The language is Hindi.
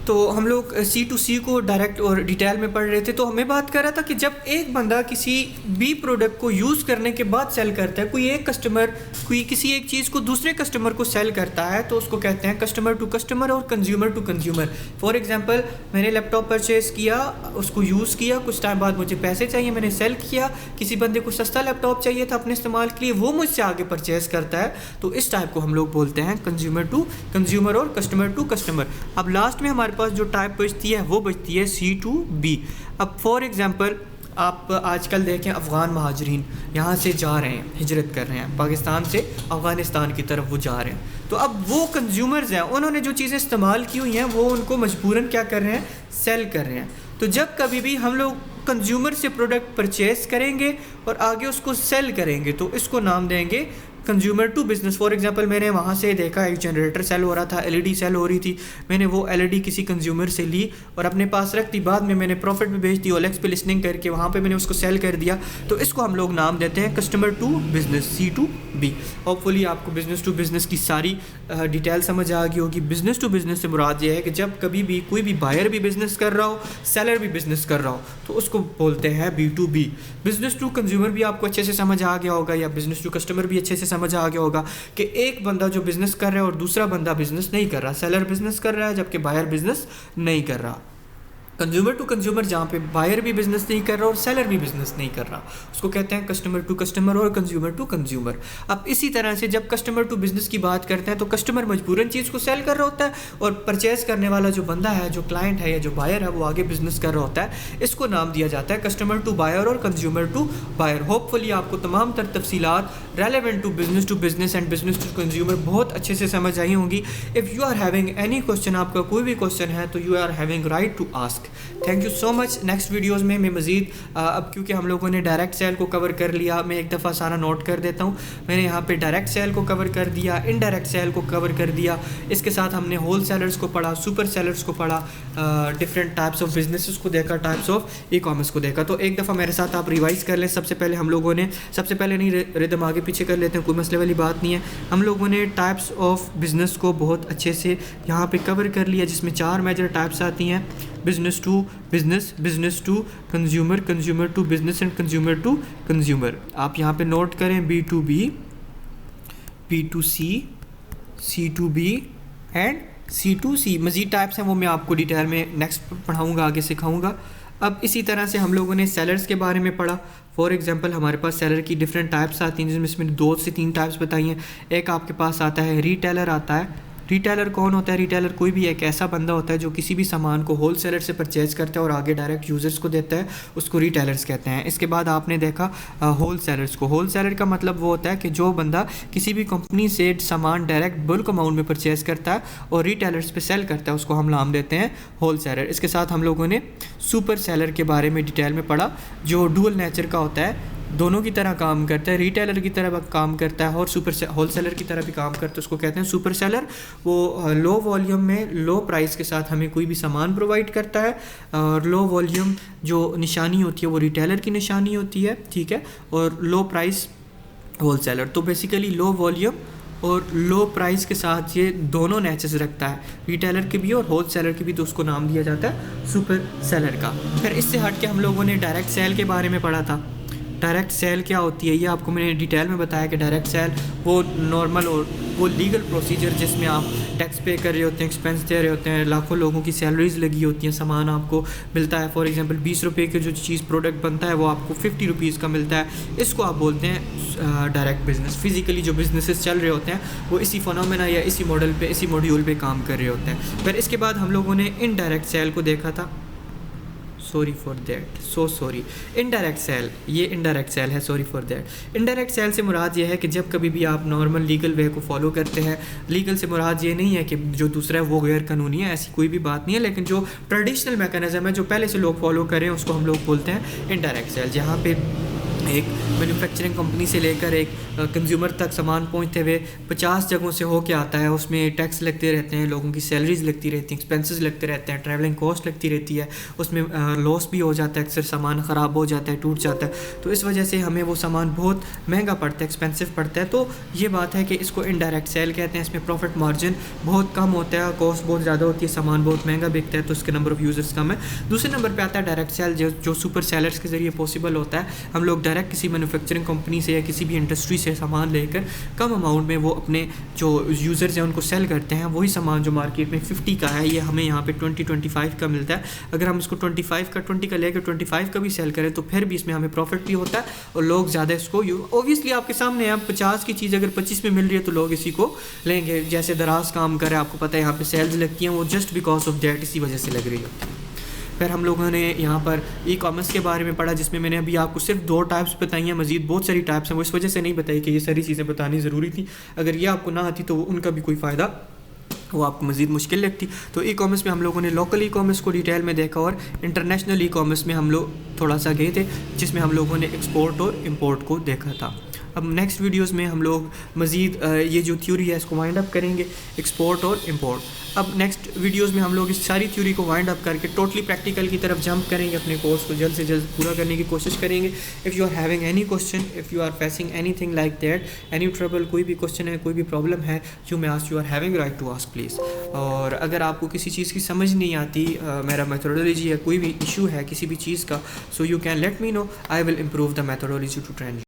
तो हम लोग C2C को डायरेक्ट और डिटेल में पढ़ रहे थे। तो हमें बात कर रहा था कि जब एक बंदा किसी भी प्रोडक्ट को यूज़ करने के बाद सेल करता है, कोई एक कस्टमर कोई किसी एक चीज़ को दूसरे कस्टमर को सेल करता है, तो उसको कहते हैं कस्टमर टू कस्टमर और consumer to consumer. For example, मैंने लैपटॉप परचेज़ किया, उसको यूज़ किया, कुछ टाइम बाद मुझे पैसे चाहिए, मैंने सेल किया, किसी बंदे को सस्ता लैपटॉप चाहिए था अपने इस्तेमाल के लिए, वो मुझसे आगे परचेज़ करता है। तो इस टाइप को हम लोग बोलते हैं कंज्यूमर टू कंज्यूमर और कस्टमर टू कस्टमर। अब लास्ट में हमारे पास जो टाइप बचती है वो बचती है C2B। अब फॉर एग्जांपल, आप आजकल देखें अफ़गान महाजरीन यहाँ से जा रहे हैं, हिजरत कर रहे हैं, पाकिस्तान से अफ़गानिस्तान की तरफ वो जा रहे हैं। तो अब वो कंज्यूमर्स हैं, उन्होंने जो चीज़ें इस्तेमाल की हुई हैं वो उनको मजबूरन क्या कर रहे हैं, सेल कर रहे हैं। तो जब कभी भी हम लोग कंज्यूमर से प्रोडक्ट परचेज़ करेंगे और आगे उसको सेल करेंगे, तो इसको नाम देंगे consumer to business. For example, मैंने वहाँ से देखा एक जनरेटर सेल हो रहा था, एलईडी सेल हो रही थी, मैंने वो एलईडी किसी कंज्यूमर से ली और अपने पास रख दी, बाद में मैंने प्रॉफिट में बेच दी, ओएलएक्स पे लिस्टिंग करके वहाँ पे मैंने उसको सेल कर दिया। तो इसको हम लोग नाम देते हैं customer to business, C2B। Hopefully आपको बिज़नेस टू बिज़नेस की सारी डिटेल समझ आ गई होगी। बिज़नेस टू बिज़नेस से मुराद ये है कि जब कभी भी कोई भी बायर भी बिज़नेस कर रहा हो, सेलर भी बिज़नेस कर रहा हो, तो उसको बोलते हैं B2B। बिज़नेस टू कंज्यूमर भी आपको अच्छे से समझ आ गया होगा, या बिज़नेस टू कस्टमर भी अच्छे से समझ आ गया होगा कि एक बंदा जो बिज़नेस कर रहा है और दूसरा बंदा बिज़नेस नहीं कर रहा, सेलर बिज़नेस कर रहा है जबकि बायर बिज़नेस नहीं कर रहा। कंज्यूमर टू कंज्यूमर, जहाँ पे बायर भी बिज़नेस नहीं कर रहा और सेलर भी बिज़नेस नहीं कर रहा, उसको कहते हैं कस्टमर टू कस्टमर और कंज्यूमर टू कंज्यूमर। अब इसी तरह से जब कस्टमर टू बिज़नेस की बात करते हैं तो कस्टमर मजबूरन चीज़ को सेल कर रहा होता है और परचेज़ करने वाला जो बंदा है, जो क्लाइंट है या जो बायर है, वो आगे बिज़नेस कर रहा होता है। इसको नाम दिया जाता है कस्टमर टू बायर और कंज्यूमर टू बायर। होपफुली आपको तमाम तर तफसीलात relevant to business and business to consumer बहुत अच्छे से समझ आई होंगी। If you are having any question, आपका कोई भी क्वेश्चन है, तो you are having right to ask. Thank you so much. Next videos में मैं मज़ीद अब क्योंकि हम लोगों ने डायरेक्ट सेल को कवर कर लिया, मैं एक दफ़ा सारा नोट कर देता हूँ। मैंने यहाँ पे डायरेक्ट सेल को कवर कर दिया, इनडायरेक्ट सेल को कवर कर दिया, इसके साथ हमने होल सेलर्स को पढ़ा, सुपर सेलर्स को पढ़ा, डिफरेंट टाइप्स ऑफ बिजनेसेस को देखा, टाइप्स ऑफ ई कॉमर्स को देखा। तो एक दफ़ा मेरे साथ आप रिवाइज कर लें। सबसे पहले हम लोगों ने, सबसे पहले नहीं, रिदम आगे पीछे कर लेते हैं, कोई मसले वाली बात नहीं है। हम लोगों ने टाइप्स ऑफ बिज़नेस को बहुत अच्छे से यहाँ पे कवर कर लिया, जिसमें 4 मेजर टाइप्स आती हैं: business to business, business to consumer, consumer to business and consumer to consumer. आप यहाँ पे नोट करें B2B, B2C, C2B and C2C। मज़ीद टाइप्स हैं वो मैं आपको डिटेल में नेक्स्ट पढ़ाऊँगा, आगे सिखाऊँगा। अब इसी तरह से हम लोगों ने सेलर्स के बारे में पढ़ा। फॉर एग्जांपल, हमारे पास सेलर की डिफरेंट टाइप्स आती हैं, जिसमें 2 से 3 टाइप्स बताई हैं। एक आपके पास आता है रिटेलर आता है। रिटेलर कौन होता है? रिटेलर कोई भी एक ऐसा बंदा होता है जो किसी भी सामान को होल सेलर से परचेज़ करता है और आगे डायरेक्ट यूज़र्स को देता है, उसको रिटेलर्स कहते हैं। इसके बाद आपने देखा होल सेलर्स को। होल सेलर का मतलब वो होता है कि जो बंदा किसी भी कंपनी से सामान डायरेक्ट बल्क अमाउंट में परचेज़ करता है और रिटेलर्स पे सेल करता है, उसको हम नाम देते हैं होल सेलर। इसके साथ हम लोगों ने सुपर सेलर के बारे में डिटेल में पढ़ा, जो डुअल नेचर का होता है, दोनों की तरह काम करता है, रिटेलर की तरह काम करता है और होल सेलर की तरह भी काम करता है, उसको कहते हैं सुपर सेलर। वो लो वॉल्यूम में लो प्राइस के साथ हमें कोई भी सामान प्रोवाइड करता है, और लो वॉल्यूम जो निशानी होती है वो रिटेलर की निशानी होती है, ठीक है, और लो प्राइस होल सेलर। तो बेसिकली लो वॉल्यूम और लो प्राइस के साथ ये दोनों नेचर्स रखता है, रिटेलर के भी और होल सेलर के भी, तो उसको नाम दिया जाता है सुपर सेलर का। फिर इससे हट के हम लोगों ने डायरेक्ट सेल के बारे में पढ़ा था। डायरेक्ट सेल क्या होती है, ये आपको मैंने डिटेल में बताया कि डायरेक्ट सेल वो नॉर्मल और वो लीगल प्रोसीजर जिसमें आप टैक्स पे कर रहे होते हैं, एक्सपेंस दे रहे होते हैं, लाखों लोगों की सैलरीज लगी होती हैं, सामान आपको मिलता है। फॉर एग्जांपल 20 रुपये की जो चीज़ प्रोडक्ट बनता है वो आपको 50 रुपीज़ का मिलता है। इसको आप बोलते हैं डायरेक्ट बिजनेस। फिजिकली जो बिजनेसेस चल रहे होते हैं वो इसी फिनोमेना या इसी मॉडल पे, इसी मॉड्यूल पे काम कर रहे होते हैं। फिर इसके बाद हम लोगों ने इनडायरेक्ट सेल को देखा था। Sorry for that, so sorry. Indirect cell, ये इनडायरेक्ट सेल है, sorry for that. Indirect cell से मुराद ये है कि जब कभी भी आप नॉर्मल लीगल वे को फॉलो करते हैं, लीगल से मुराद ये नहीं है कि जो दूसरा है वो गैर कानूनी है, ऐसी कोई भी बात नहीं है, लेकिन जो ट्रेडिशनल मैकेनिज्म है जो पहले से लोग फॉलो कर रहे हैं उसको हम लोग बोलते हैं इनडायरेक्ट सेल। जहाँ पे एक मैन्युफैक्चरिंग कंपनी से लेकर एक कंज्यूमर तक सामान पहुंचते हुए 50 जगहों से हो के आता है। उसमें टैक्स लगते रहते हैं, लोगों की सैलरीज लगती रहती हैं, एक्सपेंसेस लगते रहते हैं, ट्रैवलिंग कॉस्ट लगती रहती है, उसमें लॉस भी हो जाता है, अक्सर सामान ख़राब हो जाता है, टूट जाता है। तो इस वजह से हमें वो सामान बहुत महंगा पड़ता है, एक्सपेंसिव पड़ता है। तो ये बात है कि इसको इनडायरेक्ट सेल कहते हैं। इसमें प्रॉफिट मार्जिन बहुत कम होता है, कॉस्ट बहुत ज़्यादा होती है, सामान बहुत महंगा बिकता है, तो इसके नंबर ऑफ़ यूज़र्स कम है। दूसरे नंबर पर आता है डायरेक्ट सेल, जो सुपर सेलर्स के ज़रिए पॉसिबल होता है। हम लोग डायरेक्ट किसी मैन्युफैक्चरिंग कंपनी से या किसी भी इंडस्ट्री से सामान लेकर कम अमाउंट में वो अपने जो यूज़र्स हैं उनको सेल करते हैं। वही सामान जो मार्केट में 50 का है, ये हमें यहाँ पे 20-25 का मिलता है। अगर हम इसको 20 का लेकर 25 का भी सेल करें तो फिर भी इसमें हमें प्रॉफिट भी होता है और लोग ज़्यादा इसको ओबियसली आपके सामने अब 50 की चीज़ अगर 25 में मिल रही है तो लोग इसी को लेंगे। जैसे दराज काम करे, आपको पता है यहाँ पर सेल्स लगती हैं, वो जस्ट बिकॉज ऑफ दैट इसी वजह से लग रही है। फिर हम लोगों ने यहाँ पर ई कॉमर्स के बारे में पढ़ा, जिसमें मैंने अभी आपको सिर्फ 2 टाइप्स बताई हैं, मज़ीद बहुत सारी टाइप्स हैं। वो इस वजह से नहीं बताई कि ये सारी चीज़ें बतानी ज़रूरी थी। अगर ये आपको ना आती तो उनका भी कोई फ़ायदा वो आपको मज़ीद मुश्किल लगती। तो ई कॉमर्स में हम लोगों ने लोकल ई कॉमर्स को डिटेल में देखा और इंटरनेशनल ई कॉमर्स में हम लोग थोड़ा सा गए थे, जिसमें हम लोगों ने एक्सपोर्ट और इम्पोर्ट को देखा था। अब नेक्स्ट वीडियोस में हम लोग मज़ीद ये जो थ्योरी है इसको वाइंड अप करेंगे, एक्सपोर्ट और इम्पोर्ट। अब नेक्स्ट वीडियोस में हम लोग इस सारी थ्योरी को वाइंड अप करके टोटली प्रैक्टिकल की तरफ जंप करेंगे, अपने कोर्स को जल्द से जल्द पूरा करने की कोशिश करेंगे। If you are having any question, if you are facing anything like that, any trouble, कोई भी क्वेश्चन है, कोई भी प्रॉब्लम है, you may ask, you are having right to ask please. और अगर आपको किसी चीज़ की समझ नहीं आती, मेरा मेथोडोलॉजी है, कोई भी इशू है किसी भी चीज़ का, so you can let me know, I will improve the methodology to train.